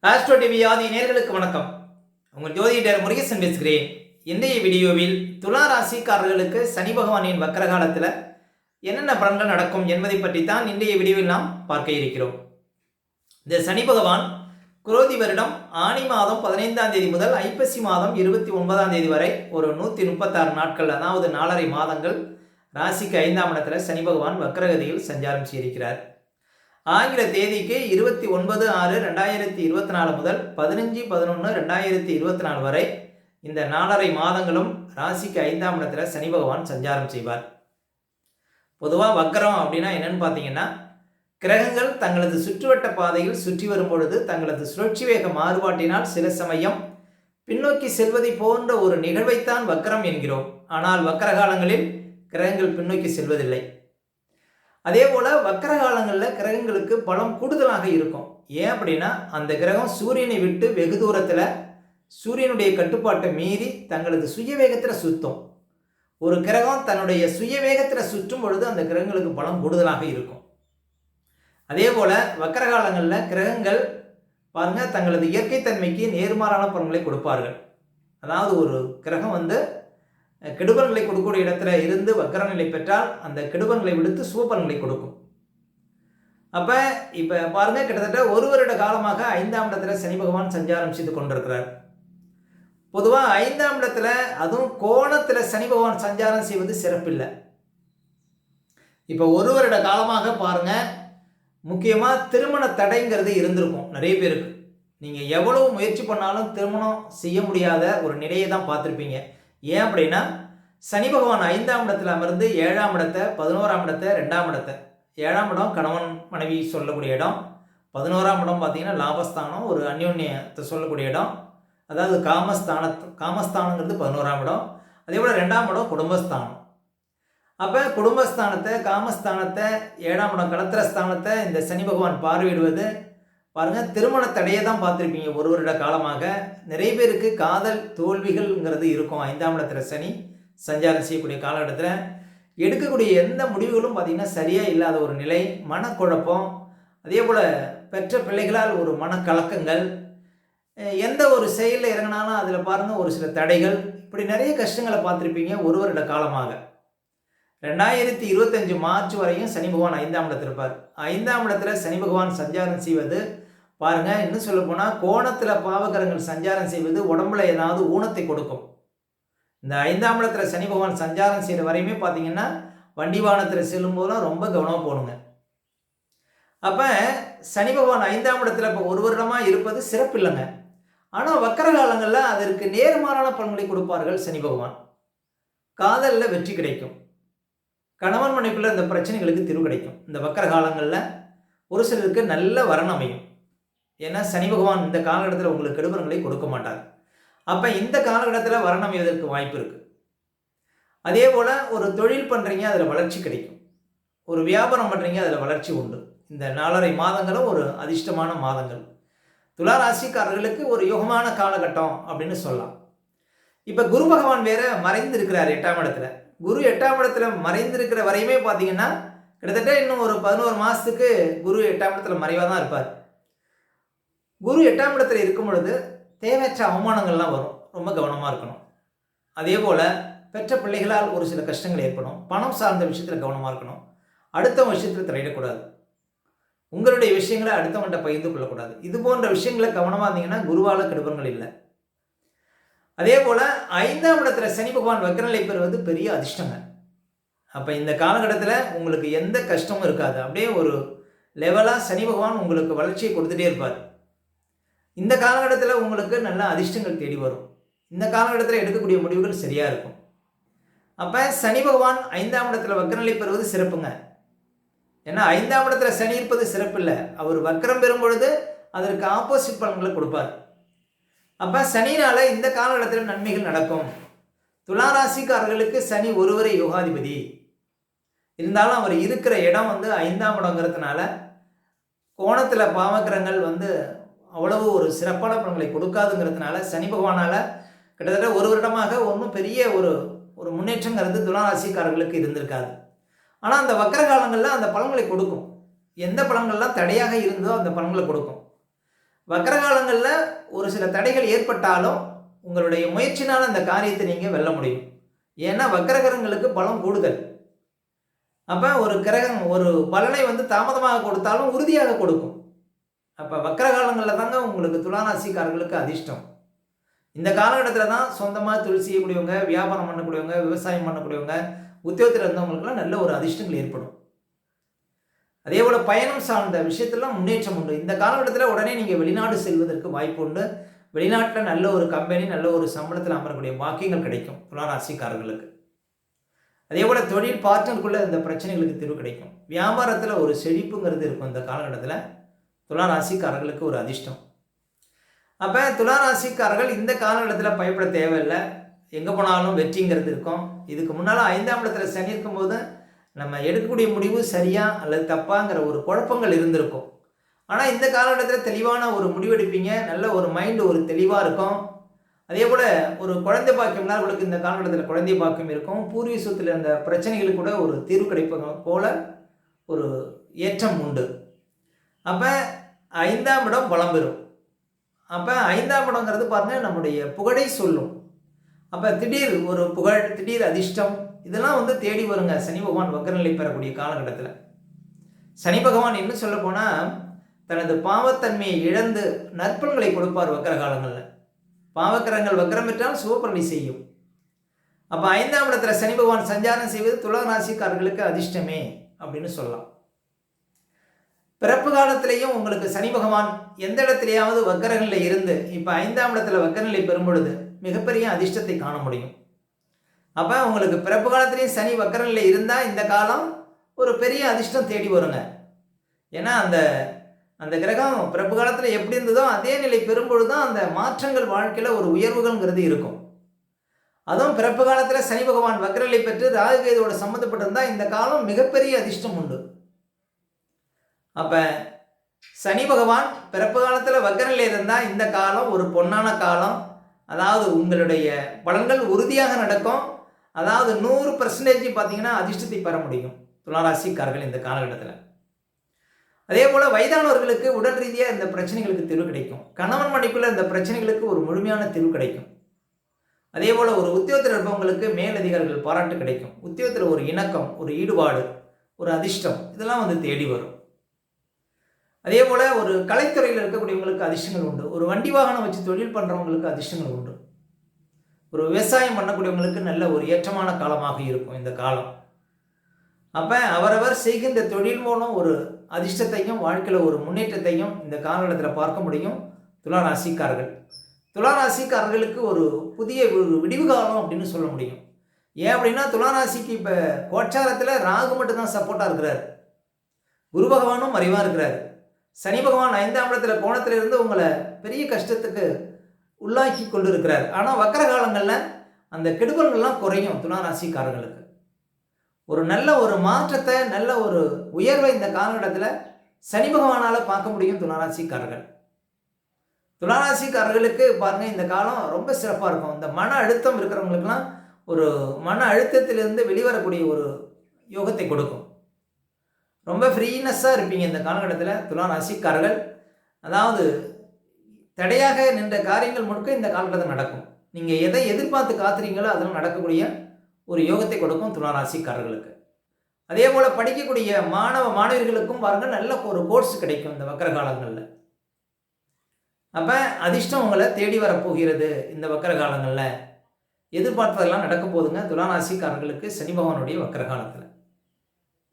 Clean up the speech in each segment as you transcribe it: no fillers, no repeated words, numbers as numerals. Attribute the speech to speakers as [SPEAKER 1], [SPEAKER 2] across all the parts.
[SPEAKER 1] Astro TV ஆதி நேயர்களுக்கு வணக்கம். உங்கள் ஜோதிடர் முருகேசன் பேசுகிறேன். இன்றைய வீடியோவில் துலா ராசிக்காரர்களுக்கு சனி பகவானின் வக்கர காலத்தில் என்னென்ன பலன்கள் நடக்கும் என்பதை பற்றி தான் இன்றைய வீடியோவில் நாம் பார்க்க இருக்கிறோம். இந்த சனி பகவான் குரோதி வருடம் ஆனி மாதம் 15ஆம் தேதி முதல் ஐப்பசி மாதம் 29ஆம் தேதி வரை ஒரு 136 நாட்கள், அதாவது 4.5 மாதங்கள் ராசிக்கு 5ஆம் இடத்துல சனி பகவான் வக்கரகதியில் சஞ்சாரம் செய்திருக்கிறார். ஆங்கில தேதிக்கு 29/6/2024 முதல் 15/11/2024 வரை இந்த 4.5 மாதங்களும் ராசிக்கு 5ஆம் இடத்துல சனி பகவான் சஞ்சாரம் செய்வார். பொதுவாக வக்கரம் அப்படின்னா என்னன்னு பார்த்தீங்கன்னா, கிரகங்கள் தங்களது சுற்றுவட்ட பாதையில் சுற்றி வரும் பொழுது தங்களது சுழற்சி வேக மாறுபாட்டினால் சில சமயம் பின்னோக்கி செல்வதை போன்ற ஒரு நிகழ்வைத்தான் வக்கரம் என்கிறோம். ஆனால் வக்கர காலங்களில் கிரகங்கள் பின்னோக்கி செல்வதில்லை. அதே போல் வக்கர காலங்களில் கிரகங்களுக்கு பலம் கூடுதலாக இருக்கும். ஏன் அப்படின்னா, அந்த கிரகம் சூரியனை விட்டு வெகு தூரத்தில் சூரியனுடைய கட்டுப்பாட்டை மீறி தங்களது சுய வேகத்தில் சுற்றும். ஒரு கிரகம் தன்னுடைய சுய வேகத்தில் சுற்றும் பொழுது அந்த கிரகங்களுக்கு பலம் கூடுதலாக இருக்கும். அதே போல் வக்கர காலங்களில் கிரகங்கள் பாருங்கள், தங்களது இயற்கை தன்மைக்கு நேர்மாறான பலன்களை கொடுப்பார்கள். அதாவது ஒரு கிரகம் கெடுபலன்களை கொடுக்கக்கூடிய இடத்துல இருந்து வக்கர நிலை பெற்றால் அந்த கெடுபலன்களை விடுத்து சுபபலன்களை கொடுக்கும். அப்போ இப்போ பாருங்கள், கிட்டத்தட்ட ஒரு வருட காலமாக 5ஆம் இடத்துல சனி பகவான் சஞ்சாரம் செய்து கொண்டிருக்கிறார். பொதுவாக 5ஆம் இடத்துல, அதுவும் கோணத்தில் சனி பகவான் சஞ்சாரம் செய்வது சிறப்பில்லை. இப்போ ஒரு வருட காலமாக பாருங்கள், முக்கியமாக திருமண தடைங்கிறது இருந்திருக்கும் நிறைய பேருக்கு. நீங்கள் எவ்வளவு முயற்சி பண்ணாலும் திருமணம் செய்ய முடியாத ஒரு நிலையை தான் பார்த்துருப்பீங்க. ஏன் அப்படின்னா, சனி பகவான் 5ஆம் இடத்துல அமர்ந்து 7ஆம் இடத்தை, 11ஆம் இடத்தை, 2ஆம் இடத்தை, 7ஆம் இடம் கணவன் மனைவி சொல்லக்கூடிய இடம், 11ஆம் இடம் பார்த்தீங்கன்னா லாபஸ்தானம், ஒரு அந்யோன்யத்தை சொல்லக்கூடிய இடம், அதாவது காமஸ்தானங்கிறது 11ஆம் இடம். அதே போல் 2ஆம் இடம் குடும்பஸ்தானம். அப்போ குடும்பஸ்தானத்தை, காமஸ்தானத்தை, 7ஆம் இடம் களத்திரஸ்தானத்தை இந்த சனி பகவான் பார்வையிடுவது பாருங்கள், திருமண தடையை தான் பார்த்துருப்பீங்க. ஒரு வருட காலமாக நிறைய பேருக்கு காதல் தோல்விகள்ங்கிறது இருக்கும். 5ஆம் இடத்துல சனி சஞ்சாரம் செய்யக்கூடிய காலகட்டத்தில் எடுக்கக்கூடிய எந்த முடிவுகளும் பார்த்திங்கன்னா சரியாக இல்லாத ஒரு நிலை, மனக்குழப்பம், அதே போல் பெற்ற பிள்ளைகளால் ஒரு மனக்கலக்கங்கள், எந்த ஒரு செயலில் இறங்கினாலும் அதில் பாருங்கள் ஒரு சில தடைகள், இப்படி நிறைய கஷ்டங்களை பார்த்துருப்பீங்க ஒரு வருட காலமாக. 2025 மார்ச் வரையும் சனி பகவான் 5ஆம் இடத்துல இருப்பார். 5ஆம் இடத்துல சனி பகவான் சஞ்சாரம் செய்வது பாருங்கள், இன்னும் சொல்ல போனால் கோணத்தில் பாவகரங்கள் சஞ்சாரம் செய்வது உடம்புல ஏதாவது ஊனத்தை கொடுக்கும். இந்த 5ஆம் இடத்துல சனி பகவான் சஞ்சாரம் செய்கிற வரையுமே பார்த்தீங்கன்னா வண்டி வாகனத்தில் செல்லும் போதெல்லாம் ரொம்ப கவனமாக போகணுங்க. அப்போ சனி பகவான் 5ஆம் இடத்துல இப்போ ஒரு வருடமாக இருப்பது சிறப்பு இல்லைங்க. ஆனால் வக்கர காலங்களில் அதற்கு நேர்மாறான பலன்களை கொடுப்பார்கள் சனி பகவான். காதலில் வெற்றி கிடைக்கும், கணவன் மனைவிக்குள்ள இந்த பிரச்சனைகளுக்கு தீர்வு கிடைக்கும். இந்த வக்கர காலங்களில் ஒரு சிலருக்கு நல்ல வரன் அமையும். ஏன்னா சனி பகவான் இந்த காலகட்டத்தில் உங்களுக்கு கெடுபலன்களை கொடுக்க மாட்டார். அப்போ இந்த காலகட்டத்தில் வரன் அமைவதற்கு வாய்ப்பு இருக்குது. அதே போல் ஒரு தொழில் பண்ணுறீங்க, அதில் வளர்ச்சி கிடைக்கும். ஒரு வியாபாரம் பண்ணுறீங்க, அதில் வளர்ச்சி உண்டு. இந்த 4.5 மாதங்களும் ஒரு அதிர்ஷ்டமான மாதங்கள். துலா ராசிக்காரர்களுக்கு ஒரு யோகமான காலகட்டம் அப்படின்னு சொல்லலாம். இப்போ குரு பகவான் வேற மறைந்து இருக்கிறார் 8ஆம் இடத்துல. குரு 8ஆம் இடத்துல மறைந்திருக்கிற வரையுமே பார்த்தீங்கன்னா கிட்டத்தட்ட இன்னும் ஒரு 11 மாதத்துக்கு குரு 8ஆம் இடத்துல மறைவாக தான் இருப்பார். குரு 8ஆம் இடத்துல இருக்கும் பொழுது தேவையற்ற அவமானங்கள்லாம் வரும், ரொம்ப கவனமாக இருக்கணும். அதே போல் பெற்ற பிள்ளைகளால் ஒரு சில கஷ்டங்கள் ஏற்படும். பணம் சார்ந்த விஷயத்தில் கவனமாக இருக்கணும். அடுத்தவங்க விஷயத்தில் தலையிடக்கூடாது. உங்களுடைய விஷயங்களை அடுத்தவங்கள்ட்ட பகிர்ந்து கொள்ளக்கூடாது. இது போன்ற விஷயங்களை கவனமாக இருந்தீங்கன்னா குருவால் கெடுபலன்கள் இல்லை. அதே போல் 5ஆம் இடத்துல சனி பகவான் வக்கரநிலை பெறுவது பெரிய அதிர்ஷ்டங்க. அப்போ இந்த காலகட்டத்தில் உங்களுக்கு எந்த கஷ்டமும் இருக்காது. அப்படியே ஒரு லெவலாக சனி பகவான் உங்களுக்கு வளர்ச்சியை கொடுத்துட்டே இருப்பார். இந்த காலகட்டத்தில் உங்களுக்கு நல்ல அதிர்ஷ்டங்கள் தேடி வரும். இந்த காலகட்டத்தில் எடுக்கக்கூடிய முடிவுகள் சரியாக இருக்கும். அப்போ சனி பகவான் 5ஆம் இடத்துல வக்கரநிலை பெறுவது சிறப்புங்க. ஏன்னா 5ஆம் இடத்துல சனி இருப்பது சிறப்பு இல்லை. அவர் வக்கரம் பெறும் பொழுது அதற்கு ஆப்போசிட் பலன்களை கொடுப்பார். அப்போ சனினால் இந்த காலகட்டத்தில் நன்மைகள் நடக்கும். துலா ராசிக்காரர்களுக்கு சனி ஒருவரே யோகாதிபதி இருந்தாலும் அவர் இருக்கிற இடம் 5ஆம் இடங்கிறதுனால கோணத்தில் பாவக்கிரகங்கள் அவ்வளவு ஒரு சிறப்பான பலன்களை கொடுக்காதுங்கிறதுனால சனி பகவானால் கிட்டத்தட்ட ஒரு வருடமாக ஒன்றும் பெரிய ஒரு முன்னேற்றங்கிறது துலா ராசிக்காரர்களுக்கு இருந்திருக்காது. ஆனால் அந்த வக்கர காலங்களில் அந்த பலன்களை கொடுக்கும். எந்த பலன்கள்லாம் தடையாக இருந்தோ அந்த பலன்களை கொடுக்கும். வக்கரகாலங்களில் ஒரு சில தடைகள் ஏற்பட்டாலும் உங்களுடைய முயற்சினால் அந்த காரியத்தை நீங்கள் வெல்ல முடியும். ஏன்னா வக்கரகிரகங்களுக்கு பலம் கூடுதல். அப்போ ஒரு கிரகம் ஒரு பலனை தாமதமாக கொடுத்தாலும் உறுதியாக கொடுக்கும். அப்போ வக்கரகாலங்களில் தாங்க உங்களுக்கு துளாராசிக்காரர்களுக்கு அதிர்ஷ்டம். இந்த காலகட்டத்தில் தான் சொந்தமாக தொழில் செய்யக்கூடியவங்க, வியாபாரம் பண்ணக்கூடியவங்க, விவசாயம் பண்ணக்கூடியவங்க, உத்தியோகத்தில் இருந்தவங்களுக்குலாம் நல்ல ஒரு அதிர்ஷ்டங்கள் ஏற்படும். அதே போல் பயணம் சார்ந்த விஷயத்திலாம் முன்னேற்றம் உண்டு. இந்த காலகட்டத்தில் உடனே நீங்கள் வெளிநாடு செல்வதற்கு வாய்ப்பு உண்டு. வெளிநாட்டில் நல்ல ஒரு கம்பெனி, நல்ல ஒரு சம்பளத்தில் அமரக்கூடிய பாக்கியங்கள் கிடைக்கும் துளாராசிக்காரர்களுக்கு. அதே போல் தொழில் பார்ட்னருக்குள்ளே இந்த பிரச்சனைகளுக்கு தீர்வு கிடைக்கும். வியாபாரத்தில் ஒரு செழிப்புங்கிறது இருக்கும். இந்த காலகட்டத்தில் துளாராசிக்காரர்களுக்கு ஒரு அதிர்ஷ்டம். அப்போ துளாராசிக்காரர்கள் இந்த காலகட்டத்தில் பயப்பட தேவையில்லை. எங்கே போனாலும் வெற்றிங்கிறது இருக்கும். இதுக்கு முன்னால் 5ஆம் இடத்துல சனி இருக்கும்போது நம்ம எடுக்கக்கூடிய முடிவு சரியா அல்லது தப்பாங்கிற ஒரு குழப்பங்கள் இருந்திருக்கும். ஆனால் இந்த காலகட்டத்தில் தெளிவான ஒரு முடிவெடுப்பீங்க. நல்ல ஒரு மைண்டு ஒரு தெளிவாக இருக்கும். அதே போல் ஒரு குழந்தை பாக்கியம்னா உங்களுக்கு இந்த காலகட்டத்தில் குழந்தை பாக்கியம் இருக்கும். பூர்வீக சொத்தில் அந்த பிரச்சனைகளுக்கு கூட ஒரு தீர்வு கிடைப்பது போல ஒரு ஏற்றம் உண்டு. அப்போ 5ஆம் இடம் பலம் பெறும். அப்போ 5ஆம் இடங்கிறது பாருங்கள் நம்முடைய புகழை சொல்லும். அப்போ திடீர் ஒரு புகழ், திடீர் அதிர்ஷ்டம் இதெல்லாம் தேடி வருங்க சனி பகவான் வக்கரநிலை பெறக்கூடிய காலகட்டத்தில். சனி பகவான் இன்னும் சொல்ல போனால் தனது பாவத்தன்மையை இழந்து நற்பலன்களை கொடுப்பார் வக்கர காலங்களில். பாவக்கிரகங்கள் வக்கரம் பெற்றால் சுபபலனை செய்யும். அப்போ 5ஆம் இடத்துல சனி பகவான் சஞ்சாரம் செய்வது துளாராசிக்காரர்களுக்கு அதிர்ஷ்டமே அப்படின்னு சொல்லலாம். பிறப்பு காலத்திலேயும் உங்களுக்கு சனி பகவான் எந்த இடத்துலையாவது வக்கரங்களில் இருந்து இப்போ 5ஆம் இடத்துல வக்கரநிலை பெறும் பொழுது மிகப்பெரிய அதிர்ஷ்டத்தை காண முடியும். அப்போ உங்களுக்கு பிறப்பு காலத்திலையும் சனி வக்கரநிலை இருந்தால் இந்த காலம் ஒரு பெரிய அதிர்ஷ்டம் தேடி வருங்க. ஏன்னா அந்த கிரகம் பிறப்பு காலத்தில் எப்படி இருந்ததோ அதே நிலை பெறும்பொழுது தான் அந்த மாற்றங்கள் வாழ்க்கையில் ஒரு உயர்வுகள்ங்கிறது இருக்கும். அதுவும் பிறப்பு காலத்தில் சனி பகவான் வக்கரநிலை பெற்று ராகு கேதுவோட சம்மந்தப்பட்டிருந்தால் இந்த காலம் மிகப்பெரிய அதிர்ஷ்டம் உண்டு. அப்போ சனி பகவான் பிறப்பு காலத்தில் வக்கரநிலை இருந்தால் இந்த காலம் ஒரு பொன்னான காலம். அதாவது உங்களுடைய பலன்கள் உறுதியாக நடக்கும். அதாவது 100% பார்த்தீங்கன்னா அதிர்ஷ்டத்தை பெற முடியும் துளாராசிக்காரர்கள் இந்த காலகட்டத்தில். அதே போல் வயதானவர்களுக்கு உடல் ரீதியாக இந்த பிரச்சனைகளுக்கு தீர்வு கிடைக்கும். கணவன் மனைவிக்குள்ள இந்த பிரச்சனைகளுக்கு ஒரு முழுமையான தீர்வு கிடைக்கும். அதே போல் ஒரு உத்தியோகத்தில் இருப்பவங்களுக்கு மேலதிகாரிகள் பாராட்டு கிடைக்கும். உத்தியோகத்தில் ஒரு இணக்கம், ஒரு ஈடுபாடு, ஒரு அதிர்ஷ்டம் இதெல்லாம் தேடி வரும். அதே போல் ஒரு கலைத்துறையில் இருக்கக்கூடியவங்களுக்கு அதிர்ஷ்டங்கள் உண்டு. ஒரு வண்டி வாகனம் வச்சு தொழில் பண்ணுறவங்களுக்கு அதிர்ஷ்டங்கள் உண்டு. ஒரு விவசாயம் பண்ணக்கூடியவங்களுக்கு நல்ல ஒரு ஏற்றமான காலமாக இருக்கும் இந்த காலம். அப்போ அவரவர் செய்கின்ற தொழில் மூலம் ஒரு அதிர்ஷ்டத்தையும் வாழ்க்கையில் ஒரு முன்னேற்றத்தையும் இந்த காலகட்டத்தில் பார்க்க முடியும் துளாராசிக்காரர்கள். துளாராசிக்காரர்களுக்கு ஒரு புதிய ஒரு விடிவு காலம் அப்படின்னு சொல்ல முடியும். ஏன் அப்படின்னா துளாராசிக்கு இப்போ கோச்சாரத்தில் ராகு மட்டும்தான் சப்போர்ட்டாக இருக்கிறார். குரு பகவானும் மறைவாக இருக்கிறார். சனி பகவான் 5ஆம் இடத்துல கோணத்திலிருந்து உங்களை பெரிய கஷ்டத்துக்கு உள்ளாக்கி கொண்டு இருக்கிறார். ஆனால் வக்கர காலங்களில் அந்த கெடுபல்கள்லாம் குறையும் துளாராசிக்காரர்களுக்கு. ஒரு நல்ல ஒரு மாற்றத்தை, நல்ல ஒரு உயர்வை இந்த காலகட்டத்தில் சனி பகவானால் பார்க்க முடியும் துளாராசிக்காரர்கள். துளாராசிக்காரர்களுக்கு பாருங்கள் இந்த காலம் ரொம்ப சிறப்பாக இருக்கும். இந்த மன அழுத்தம் இருக்கிறவங்களுக்கெல்லாம் ஒரு மன அழுத்தத்திலிருந்து வெளிவரக்கூடிய ஒரு யோகத்தை கொடுக்கும். ரொம்ப ஃப்ரீனஸ்ஸாக இருப்பீங்க இந்த காலகட்டத்தில் துளாராசிக்காரர்கள். அதாவது தடையாக நின்ற காரியங்கள் முழுக்க இந்த காலகட்டத்தில் நடக்கும். நீங்கள் எதை எதிர்பார்த்து காத்துறீங்களோ அதெல்லாம் நடக்கக்கூடிய ஒரு யோகத்தை கொடுக்கும் துளாராசிக்காரர்களுக்கு. அதே போல் படிக்கக்கூடிய மாணவர்களுக்கும் பாருங்கள் நல்ல ஒரு கோர்ஸ் கிடைக்கும் இந்த வக்கர காலங்களில். அப்போ அதிர்ஷ்டம் உங்களை தேடி வரப்போகிறது இந்த வக்கர காலங்களில். எதிர்பார்த்ததெல்லாம் நடக்க போதுங்க துளாராசிக்காரர்களுக்கு சனி பகவானுடைய வக்கர காலத்தில்.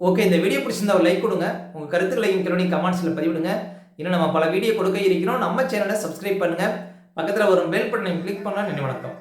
[SPEAKER 1] ஓகே, இந்த வீடியோ பிடிச்சிருந்தா ஒரு லைக் கொடுங்க. உங்கள் கருத்துக்களையும் கீழே கமெண்ட்ஸில் பதிவிடுங்க. இன்னும் நம்ம பல வீடியோ கொடுக்க இருக்கிறோம். நம்ம சேனலை சப்ஸ்கிரைப் பண்ணுங்கள். பக்கத்தில் ஒரு பெல் பட்டனை கிளிக் பண்ணலாம். நன்றி, வணக்கம்.